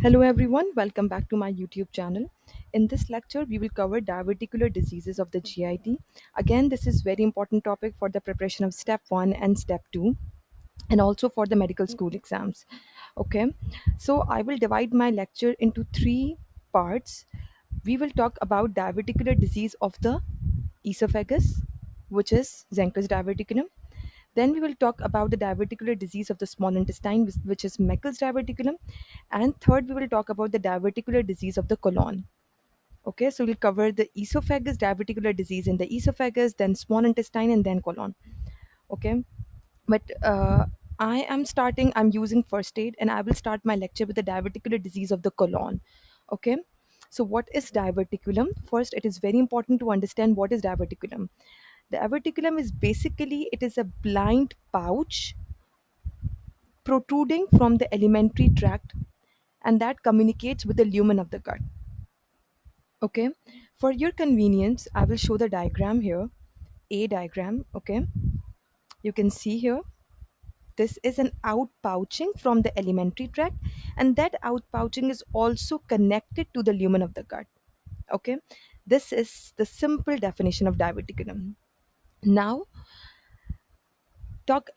Hello everyone, welcome back to my YouTube channel. In this lecture, we will cover diverticular diseases of the GIT. Again, this is very important topic for the preparation of step 1 and step 2 and also for the medical school exams. Okay, so I will divide my lecture into three parts. We will talk about diverticular disease of the esophagus, which is Zenker's diverticulum. Then we will talk about the diverticular disease of the small intestine, which is Meckel's diverticulum. And third, we will talk about the diverticular disease of the colon. Okay, so we'll cover the esophagus, diverticular disease in the esophagus, then small intestine, and then colon. Okay, but I'm using first aid, and I will start my lecture with the diverticular disease of the colon. Okay, so what is diverticulum? First, it is very important to understand what is diverticulum. The diverticulum is basically it is a blind pouch protruding from the alimentary tract and that communicates with the lumen of the gut. Okay, for your convenience, I will show the diagram here. A diagram. Okay, you can see here this is an outpouching from the alimentary tract, and that outpouching is also connected to the lumen of the gut. Okay, this is the simple definition of diverticulum. Now,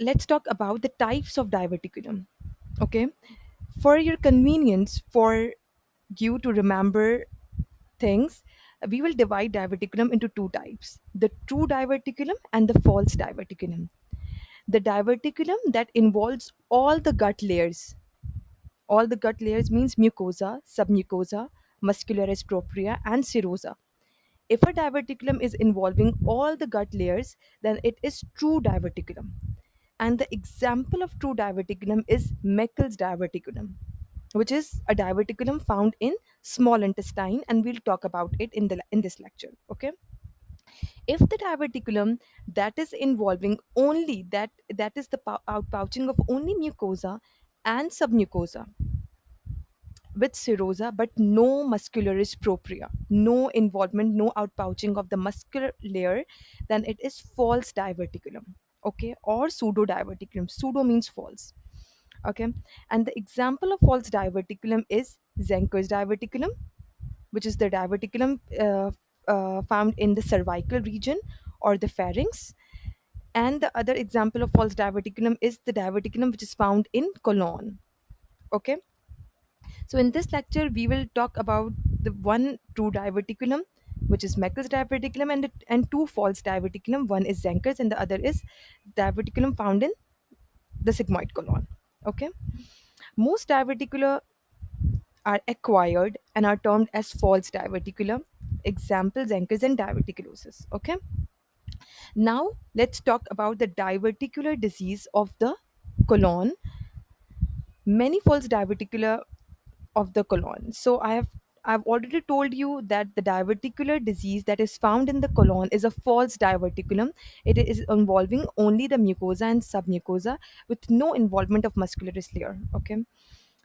let's talk about the types of diverticulum. Okay, for your convenience, for you to remember things, we will divide diverticulum into two types: the true diverticulum and the false diverticulum. The diverticulum that involves all the gut layers means mucosa, submucosa, muscularis propria, and serosa. If a diverticulum is involving all the gut layers, then it is true diverticulum. And the example of true diverticulum is Meckel's diverticulum, which is a diverticulum found in small intestine, and we'll talk about it in this lecture. Okay, if the diverticulum that is involving only that is the outpouching of only mucosa and submucosa with serosa but no muscularis propria, no involvement, no outpouching of the muscular layer, then it is false diverticulum. Okay, or pseudo diverticulum. Pseudo means false. Okay, and the example of false diverticulum is Zenker's diverticulum, which is the diverticulum found in the cervical region or the pharynx. And the other example of false diverticulum is the diverticulum which is found in colon. Okay, so in this lecture, we will talk about the one true diverticulum, which is Meckel's diverticulum, and two false diverticulum. One is Zenker's, and the other is diverticulum found in the sigmoid colon. Okay, most diverticula are acquired and are termed as false diverticulum. Examples: Zenker's and Diverticulosis. Okay, now let's talk about the diverticular disease of the colon. Many false diverticula of the colon. So I've already told you that the diverticular disease that is found in the colon is a false diverticulum. It is involving only the mucosa and submucosa with no involvement of muscularis layer. Okay.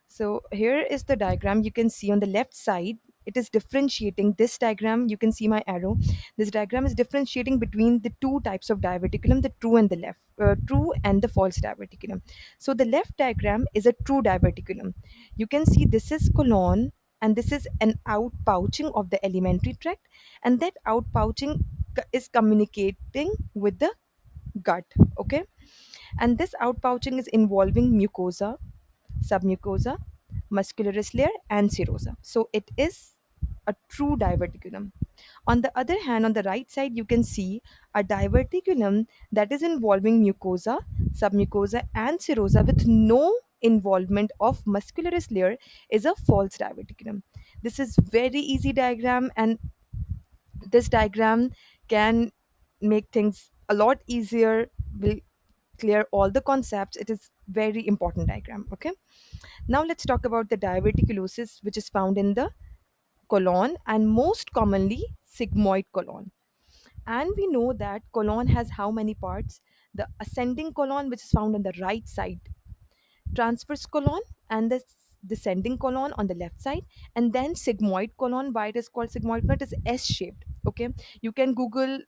So here is the diagram. You can see on the left side, it is differentiating this diagram. You can see my arrow. This diagram is differentiating between the two types of diverticulum, the true and the true and the false diverticulum. So the left diagram is a true diverticulum. You can see this is colon and this is an outpouching of the alimentary tract, and that outpouching is communicating with the gut. Okay, and this outpouching is involving mucosa, submucosa, muscularis layer, and serosa. So it is a true diverticulum. On the other hand, on the right side, you can see a diverticulum that is involving mucosa, submucosa, and serosa with no involvement of muscularis layer is a false diverticulum. This is very easy diagram, and this diagram can make things a lot easier, will clear all the concepts. It is very important diagram. Okay, now let's talk about the diverticulosis, which is found in the colon and most commonly sigmoid colon. And we know that colon has how many parts? The ascending colon, which is found on the right side, transverse colon, and the descending colon on the left side, and then sigmoid colon. Why it is called sigmoid colon? It is S shaped. Okay, you can Google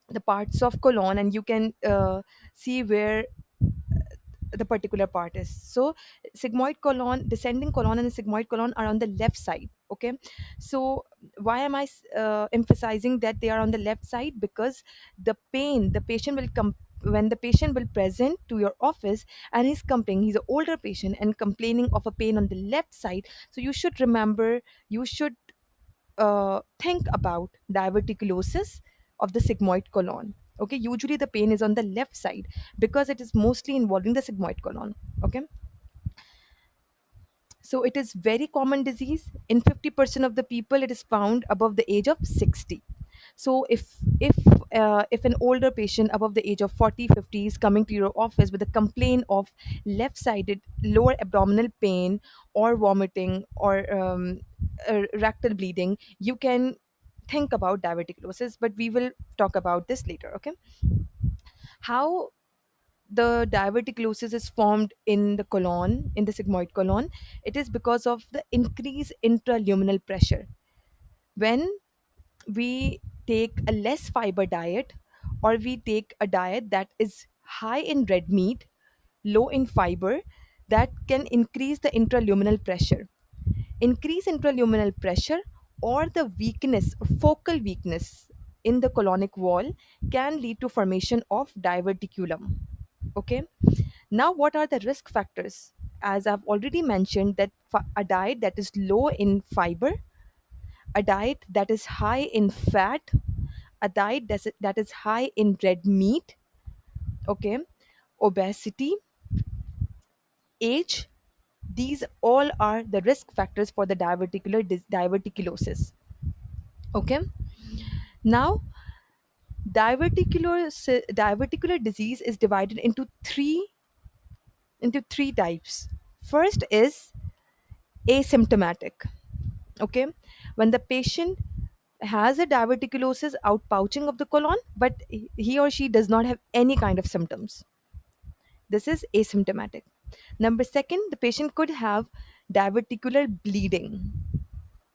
the parts of colon and you can see where the particular part is. So sigmoid colon, descending colon, and the sigmoid colon are on the left side. Okay, so why am I emphasizing that they are on the left side? Because the patient will come when the patient will present to your office and he's an older patient and complaining of a pain on the left side. So you should remember, you should think about diverticulosis of the sigmoid colon. Okay, usually the pain is on the left side because it is mostly involving the sigmoid colon. Okay, so it is very common disease. In 50% of the people, it is found above the age of 60. So if an older patient above the age of 40, 50 is coming to your office with a complaint of left-sided lower abdominal pain or vomiting or rectal bleeding, you can think about diverticulosis. But we will talk about this later. Okay, how the diverticulosis is formed in the colon, in the sigmoid colon? It is because of the increased intraluminal pressure. When we take a less fiber diet, or we take a diet that is high in red meat, low in fiber, that can increase the intraluminal pressure. Increase intraluminal pressure or the weakness, focal weakness in the colonic wall can lead to formation of diverticulum. Okay, now what are the risk factors? As I've already mentioned, that a diet that is low in fiber, a diet that is high in fat, a diet that is high in red meat, okay, obesity, age, these all are the risk factors for the diverticulosis. Okay, now diverticular disease is divided into three types. First is asymptomatic. Okay, when the patient has a diverticulosis outpouching of the colon, but he or she does not have any kind of symptoms, this is asymptomatic. Number second, the patient could have diverticular bleeding.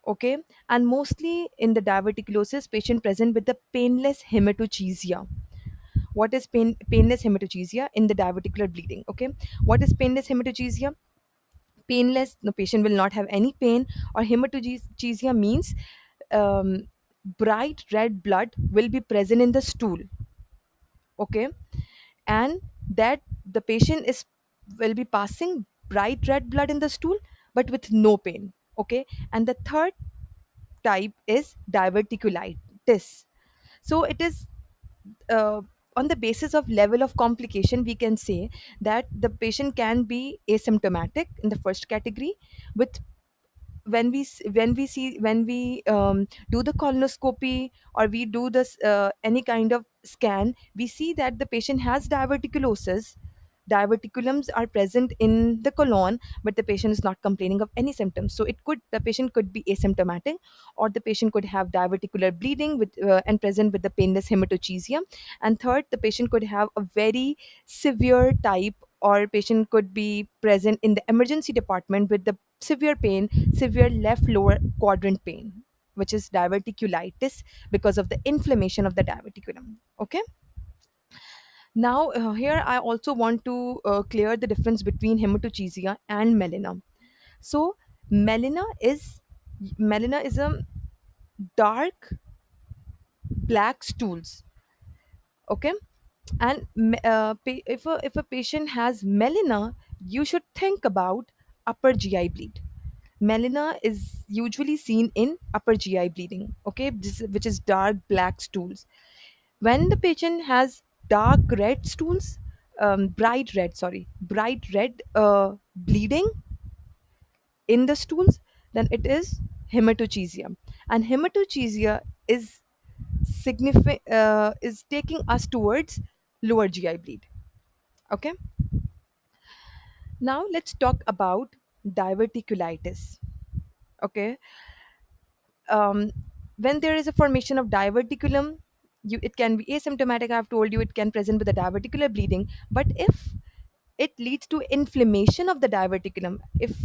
Okay, and mostly in the diverticulosis, patient present with the painless hematochezia. What is painless hematochezia in the diverticular bleeding? Okay, what is painless hematochezia? Painless, the patient will not have any pain. Or hematochezia means bright red blood will be present in the stool. Okay, and that the patient is will be passing bright red blood in the stool but with no pain. Okay, and the third type is diverticulitis. So it is uh, on the basis of level of complication, we can say that the patient can be asymptomatic in the first category. With when we do the colonoscopy, or we do this any kind of scan, we see that the patient has diverticulosis. Diverticulums are present in the colon, but the patient is not complaining of any symptoms. So the patient could be asymptomatic, or the patient could have diverticular bleeding with and present with the painless hematochezia. And third, the patient could have a very severe type, or patient could be present in the emergency department with the severe pain, severe left lower quadrant pain, which is diverticulitis because of the inflammation of the diverticulum. Okay, now here I also want to clear the difference between hematochezia and melena. So melena is melena is a dark black stools. Okay, and if a patient has melena, you should think about upper GI bleed. Melena is usually seen in upper GI bleeding, okay, which is dark black stools. When the patient has dark red stools, bright red bleeding in the stools, then it is hematochezia. And hematochezia is significant, is taking us towards lower GI bleed. Okay, now let's talk about diverticulitis. Okay, um, when there is a formation of diverticulum, it can be asymptomatic. I've told you it can present with a diverticular bleeding, but if it leads to inflammation of the diverticulum, if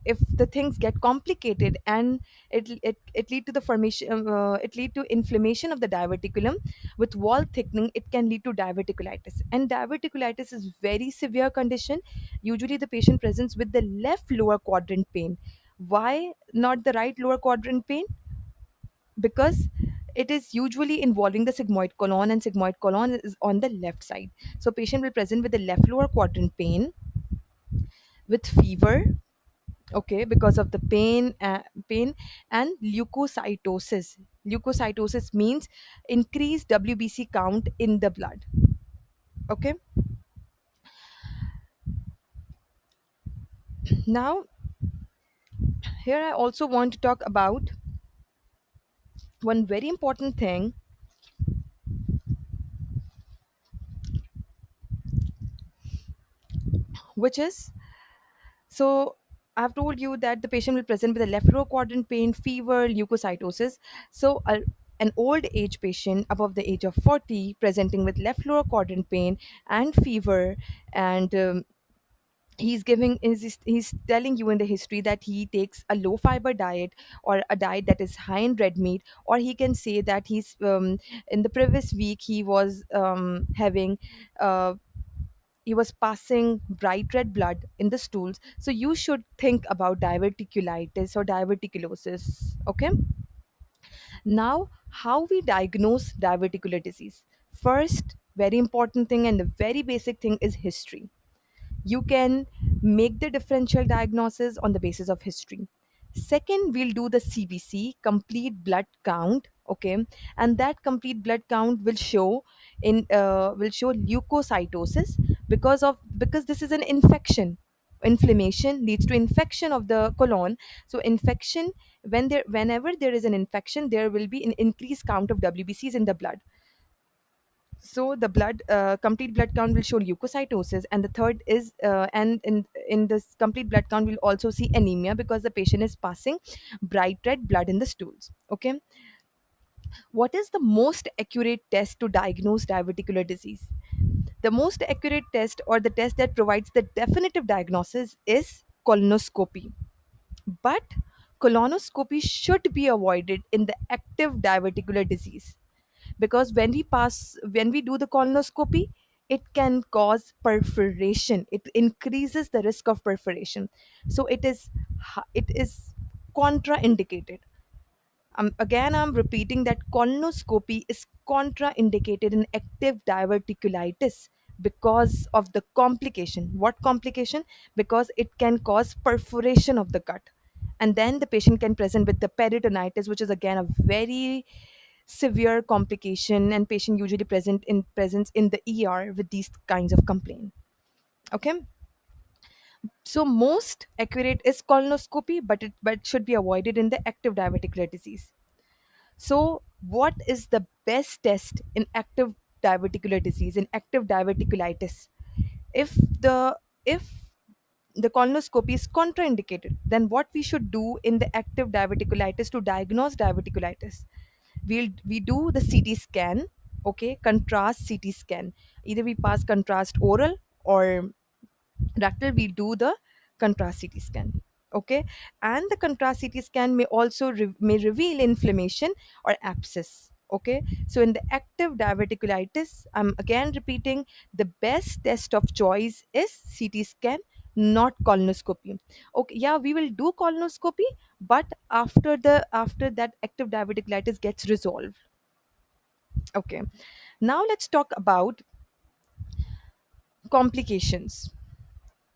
if the things get complicated and it lead to the formation, it lead to inflammation of the diverticulum with wall thickening, it can lead to diverticulitis. And diverticulitis is very severe condition. Usually the patient presents with the left lower quadrant pain. Why not the right lower quadrant pain? Because it is usually involving the sigmoid colon, and sigmoid colon is on the left side. So patient will present with the left lower quadrant pain, with fever, okay, because of the pain, and leukocytosis. Leukocytosis means increased WBC count in the blood. Okay, now here I also want to talk about one very important thing, which is, so I've told you that the patient will present with a left lower quadrant pain, fever, leukocytosis. So an old age patient above the age of 40 presenting with left lower quadrant pain and fever, and he's telling you in the history that he takes a low fiber diet or a diet that is high in red meat, or he can say that he's in the previous week he was having uh, he was passing bright red blood in the stools. So you should think about diverticulitis or diverticulosis. Okay, now how we diagnose diverticular disease. First, very important thing and the very basic thing is history. You can make the differential diagnosis on the basis of history. Second, we'll do the CBC, complete blood count. Okay, and that complete blood count will show leukocytosis, because this is an infection. Inflammation leads to infection of the colon. So infection, whenever there is an infection, there will be an increased count of WBCs in the blood. So the blood complete blood count will show leukocytosis, and the third is and in this complete blood count we'll also see anemia, because the patient is passing bright red blood in the stools. Okay, what is the most accurate test to diagnose diverticular disease? The most accurate test, or the test that provides the definitive diagnosis, is colonoscopy. But colonoscopy should be avoided in the active diverticular disease, because when we do the colonoscopy, it can cause perforation. It increases the risk of perforation. So it is contraindicated. Again, I'm repeating that colonoscopy is contraindicated in active diverticulitis because of the complication. What complication? Because it can cause perforation of the gut. And then the patient can present with the peritonitis, which is again a very severe complication, and patient usually presents in the ER with these kinds of complaint. Okay, so most accurate is colonoscopy, but should be avoided in the active diverticular disease. So, what is the best test in active diverticular disease, in active diverticulitis? If the if the colonoscopy is contraindicated, then what we should do in the active diverticulitis to diagnose diverticulitis? We do the CT scan, okay, contrast CT scan. Either we pass contrast oral or rectal, we do the contrast CT scan. Okay, and the contrast CT scan may also may reveal inflammation or abscess. Okay, so in the active diverticulitis, I'm again repeating, the best test of choice is CT scan, not colonoscopy. Okay, yeah, we will do colonoscopy, but after that active diverticulitis gets resolved. Okay, now let's talk about complications.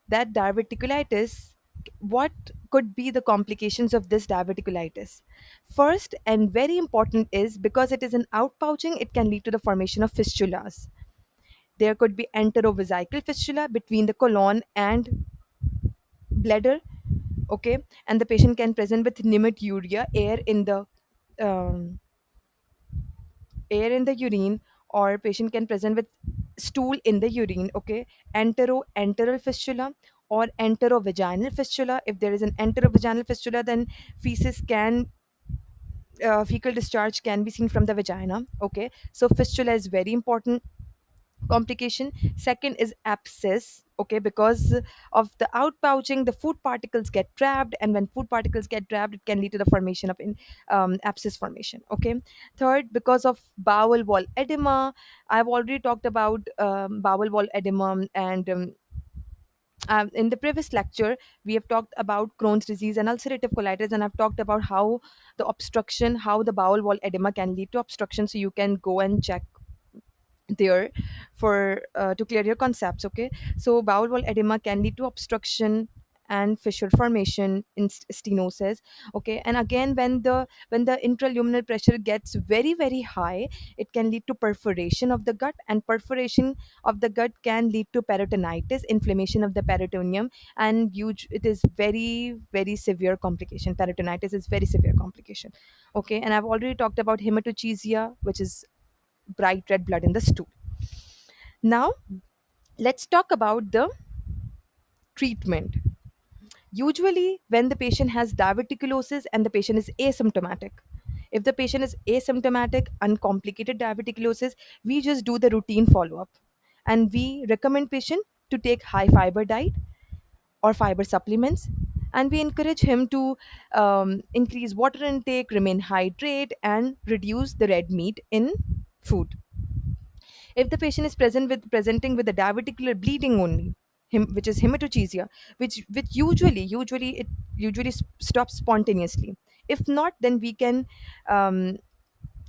That diverticulitis, what could be the complications of this diverticulitis? First and very important is, because it is an outpouching, it can lead to the formation of fistulas. There could be enterovesical fistula between the colon and bladder. Okay, and the patient can present with pneumoturia, um, air in the urine, or patient can present with stool in the urine. Okay, enteral fistula or enterovaginal fistula. If there is an enterovaginal fistula, then feces can fecal discharge can be seen from the vagina. Okay, so fistula is very important complication. Second is abscess. Okay, because of the outpouching, the food particles get trapped, and when food particles get trapped, it can lead to the formation of abscess formation. Okay. Third, because of bowel wall edema. I've already talked about bowel wall edema, and in the previous lecture we have talked about Crohn's disease and ulcerative colitis, and I've talked about how how the bowel wall edema can lead to obstruction, so you can go and check there for to clear your concepts. Okay, so bowel wall edema can lead to obstruction and fissure formation in stenosis. Okay, and again, when the intraluminal pressure gets very very high, it can lead to perforation of the gut, and perforation of the gut can lead to peritonitis, inflammation of the peritoneum, and it is very very severe complication. Peritonitis is very severe complication. Okay, and I've already talked about hematochezia, which is bright red blood in the stool. Now, let's talk about the treatment. Usually, when the patient has diverticulosis and the patient is asymptomatic, if the patient is asymptomatic, uncomplicated diverticulosis, we just do the routine follow up, and we recommend patient to take high fiber diet or fiber supplements, and we encourage him to increase water intake, remain hydrate, and reduce the red meat in food. If the patient is presenting with a diverticular bleeding only, which is hematochezia, which usually it stops spontaneously. If not, then we can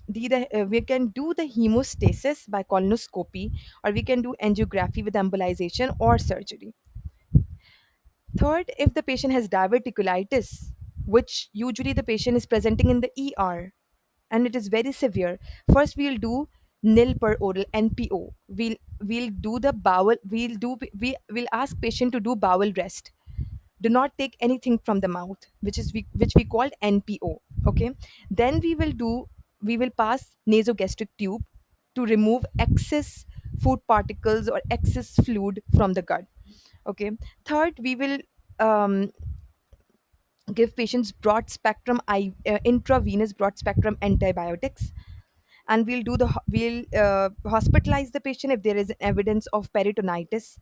we can do the hemostasis by colonoscopy, or we can do angiography with embolization or surgery. Third, if the patient has diverticulitis, which usually the patient is presenting in the ER, and it is very severe, first we'll do nil per oral, NPO. We'll do the bowel. We will ask patient to do bowel rest. Do not take anything from the mouth, which we called NPO. Okay. Then we will pass nasogastric tube to remove excess food particles or excess fluid from the gut. Okay. Third, we will um, give patients broad spectrum intravenous broad spectrum antibiotics, and we'll hospitalize the patient if there is evidence of peritonitis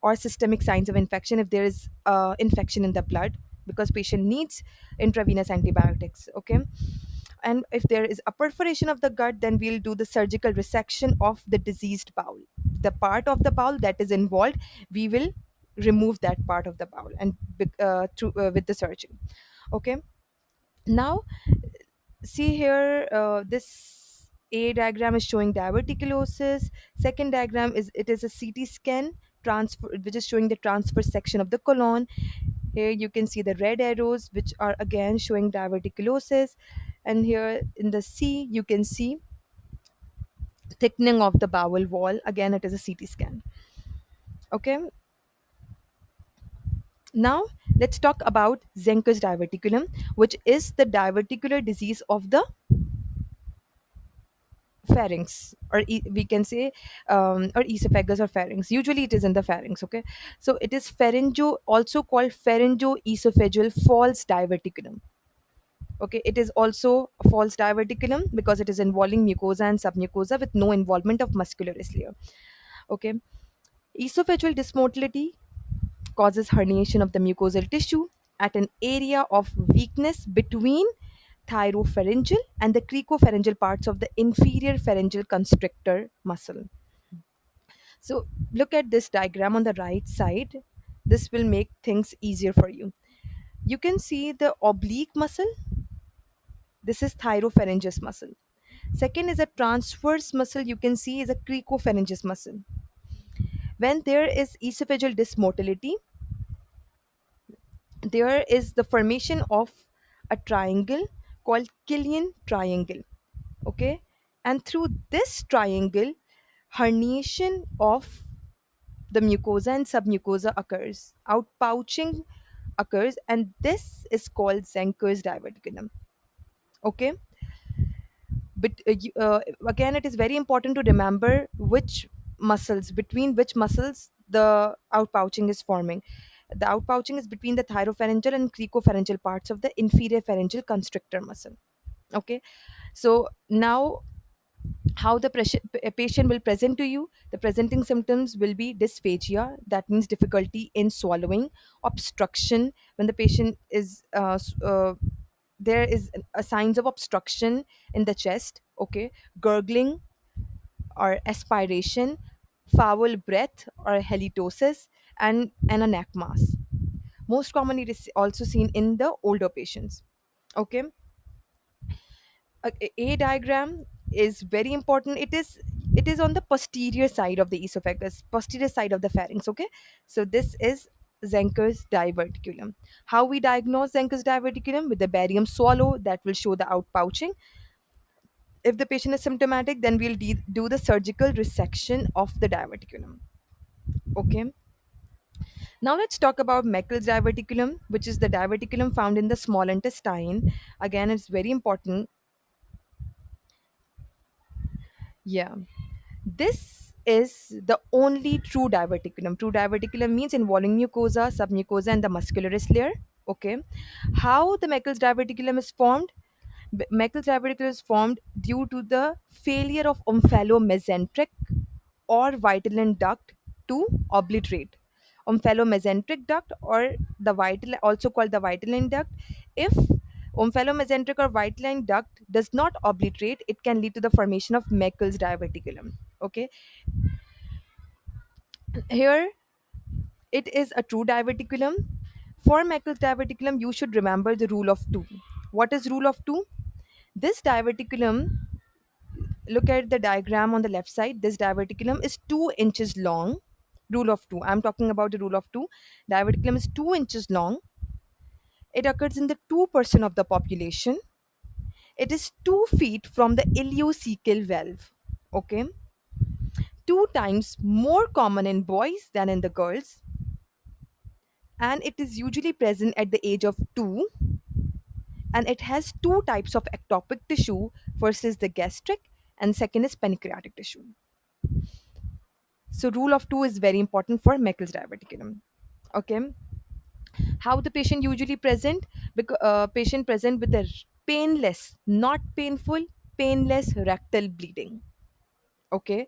or systemic signs of infection, if there is infection in the blood, because patient needs intravenous antibiotics. Okay. And if there is a perforation of the gut, then we'll do the surgical resection of the diseased bowel. The part of the bowel that is involved, we will remove that part of the bowel and through with the surgery. Okay. Now, see here, this A diagram is showing diverticulosis. Second diagram is, it is a CT scan transfer, which is showing the transverse section of the colon. Here you can see the red arrows, which are again showing diverticulosis, and here in the C you can see thickening of the bowel wall. Again, it is a CT scan. Okay. Now let's talk about Zenker's diverticulum, which is the diverticular disease of the pharynx, or we can say or esophagus or pharynx. Usually it is in the pharynx. Okay, so it is pharyngo, also called pharyngoesophageal false diverticulum. Okay, it is also a false diverticulum because it is involving mucosa and submucosa with no involvement of muscularis layer. Okay, esophageal dysmotility causes herniation of the mucosal tissue at an area of weakness between thyropharyngeal and the cricopharyngeal parts of the inferior pharyngeal constrictor muscle. So look at this diagram on the right side. This will make things easier for you. You can see the oblique muscle. This is thyropharyngeus muscle. Second is a transverse muscle. You can see is a cricopharyngeus muscle. When there is esophageal dysmotility, there is the formation of a triangle called Killian triangle. Okay, and through this triangle, herniation of the mucosa and submucosa occurs, outpouching occurs, and this is called Zenker's diverticulum. Okay, but again, it is very important to remember which muscles, between which muscles the outpouching is forming. The outpouching is between the thyropharyngeal and cricopharyngeal parts of the inferior pharyngeal constrictor muscle. Okay, so now How the patient will present to you. The presenting symptoms will be dysphagia, that means difficulty in swallowing, obstruction, when the patient is there is a signs of obstruction in the chest, okay, gurgling or aspiration, foul breath or halitosis, and a neck mass. Most commonly it is also seen in the older patients. Okay, a diagram is very important. It is on the posterior side of the esophagus, posterior side of the pharynx. Okay, so this is Zenker's diverticulum. How we diagnose Zenker's diverticulum? With the barium swallow that will show the outpouching. If the patient is symptomatic, then we'll do the surgical resection of the diverticulum. Okay, now let's talk about Meckel's diverticulum, which is the diverticulum found in the small intestine. Again, it's very important. Yeah. This is the only true diverticulum. True diverticulum means involving mucosa, submucosa, and the muscularis layer. Okay. How the Meckel's diverticulum is formed? Meckel's diverticulum is formed due to the failure of omphallomesenteric or vitelline duct to obliterate. Omphallomesenteric duct, or the vital, also called the vitelline duct. If omphallomesenteric or vitelline duct does not obliterate, it can lead to the formation of Meckel's diverticulum. Okay, here it is a true diverticulum. For Meckel's diverticulum, you should remember the rule of two. What is rule of two? This diverticulum, look at the diagram on the left side. This diverticulum is 2 inches long. Rule of two. I'm talking about the rule of two. Diverticulum is 2 inches long. It occurs in the 2% of the population. It is 2 feet from the ileocecal valve. Okay. 2 times more common in boys than in the girls. And it is usually present at the age of 2, and it has two types of ectopic tissue. First is the gastric, and second is pancreatic tissue. So rule of two is very important for Meckel's diverticulum. Okay, how the patient usually present? Because patient present with a painless, not painful, painless rectal bleeding. Okay,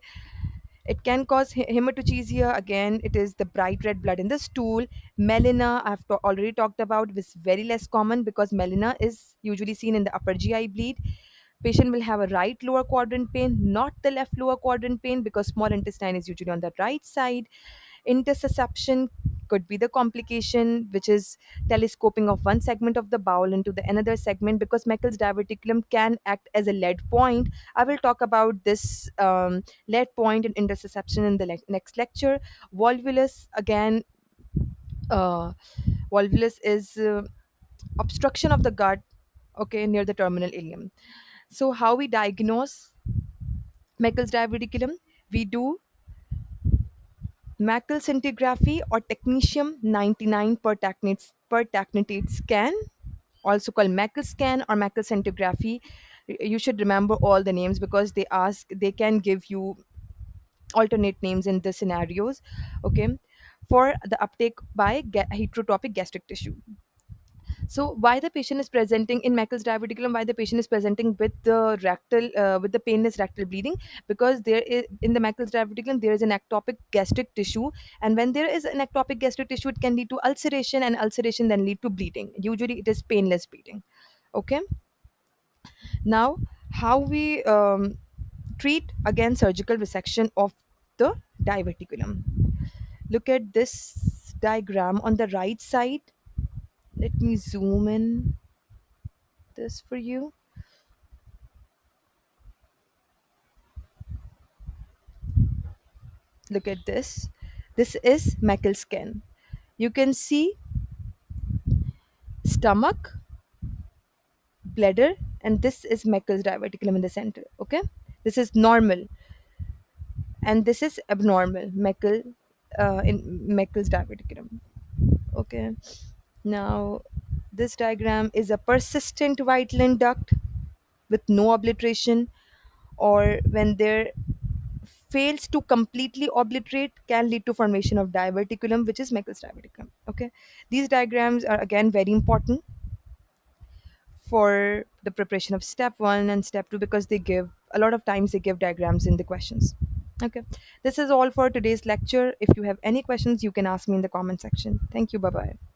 it can cause hematochezia. Again, it is the bright red blood in the stool. Melena, I've already talked about, is very less common because melena is usually seen in the upper GI bleed. Patient will have a right lower quadrant pain, not the left lower quadrant pain, because small intestine is usually on the right side. Intersusception could be the complication, which is telescoping of one segment of the bowel into the another segment, because Meckel's diverticulum can act as a lead point. I will talk about this lead point and intersusception in the next lecture. Volvulus, again, uh, volvulus is obstruction of the gut, okay, near the terminal ileum. So how we diagnose Meckel's diverticulum? We do Meckel scintigraphy or technetium 99 per tacnitate scan, also called Meckel scan or Meckel scintigraphy. You should remember all the names because they can give you alternate names in the scenarios. Okay, for the uptake by heterotopic gastric tissue. So why the patient is presenting in Meckel's diverticulum? Why the patient is presenting with the rectal, with the painless rectal bleeding? Because there is in the Meckel's diverticulum there is an ectopic gastric tissue, and when there is an ectopic gastric tissue, it can lead to ulceration, and ulceration then lead to bleeding. Usually, it is painless bleeding. Okay. Now, how we treat, again, surgical resection of the diverticulum. Look at this diagram on the right side. Let me zoom in this for you. Look at this. This is Meckel scan. You can see stomach, bladder, and this is Meckel's diverticulum in the center. Okay, this is normal, and this is abnormal. In Meckel's diverticulum. Okay, now this diagram is a persistent vitelline duct with no obliteration, or when there fails to completely obliterate, can lead to formation of diverticulum, which is Meckel's diverticulum. Okay, these diagrams are again very important for the preparation of step 1 and step 2 because they give a lot of times they give diagrams in the questions. Okay, this is all for today's lecture. If you have any questions, you can ask me in the comment section. Thank you. Bye bye.